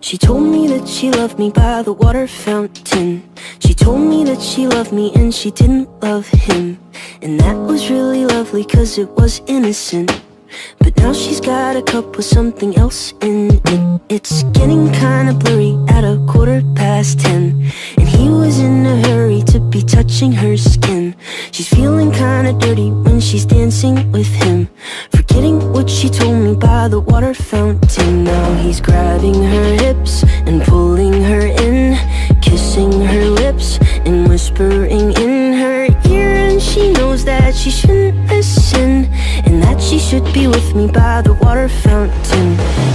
She told me that she loved me by the water fountain. She told me that she loved me and she didn't love him. And that was really lovely cause it was innocent. But now she's got a cup with something else in it. It's getting kinda blurry at 10:15. And he was in a hurry to be touching her skin. She's feeling kinda dirty when she's dancing with him, forgetting what she told me by the water fountain. Now he's grabbing her hips and pulling her in, kissing her lips and whispering in her ear. And she knows that she shouldn't listen, and that she should be with me by the water fountain.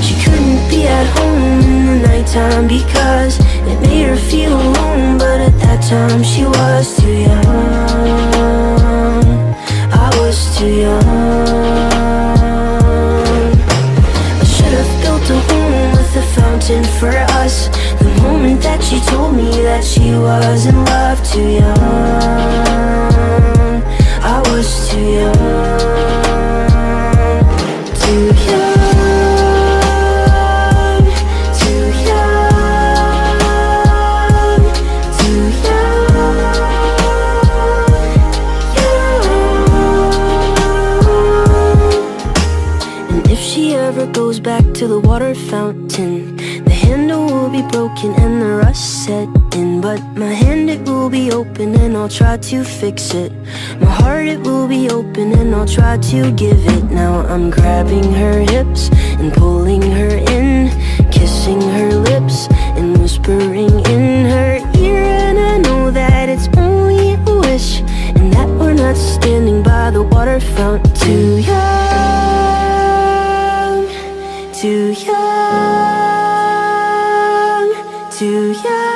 She couldn't be at home in the nighttime because it made her feel alone. But at that time she was too young. I was too young. I should have built a home with a fountain for us. The moment that she told me that she was in love. Too young. I was too young. Too young, too young, too young, young. And if she ever goes back to the water fountain, the handle will be broken and the rust set in. But my hand, it will be open and I'll try to fix it. My heart, it will be open and I'll try to give it. Now I'm grabbing her hips and pulling her in, kissing her lips and whispering in her ear. And I know that it's only a wish, and that we're not standing by the water fountain. Too young, too young, too young.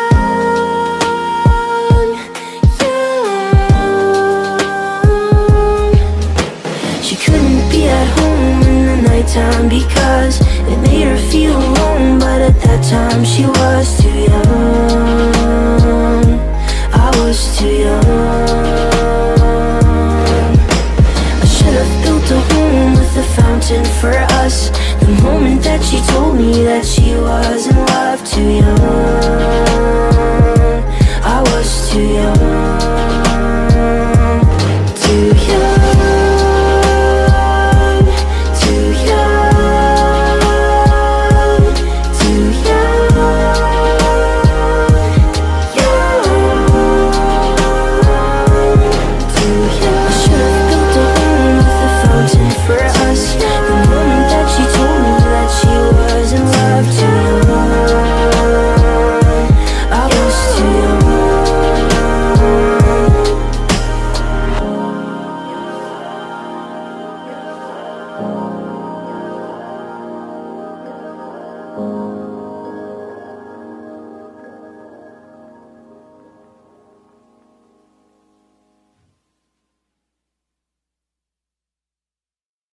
Time because it made her feel alone. But at that time she was too young. I was too young. I should have built a home with a fountain for us. The moment that she told me that she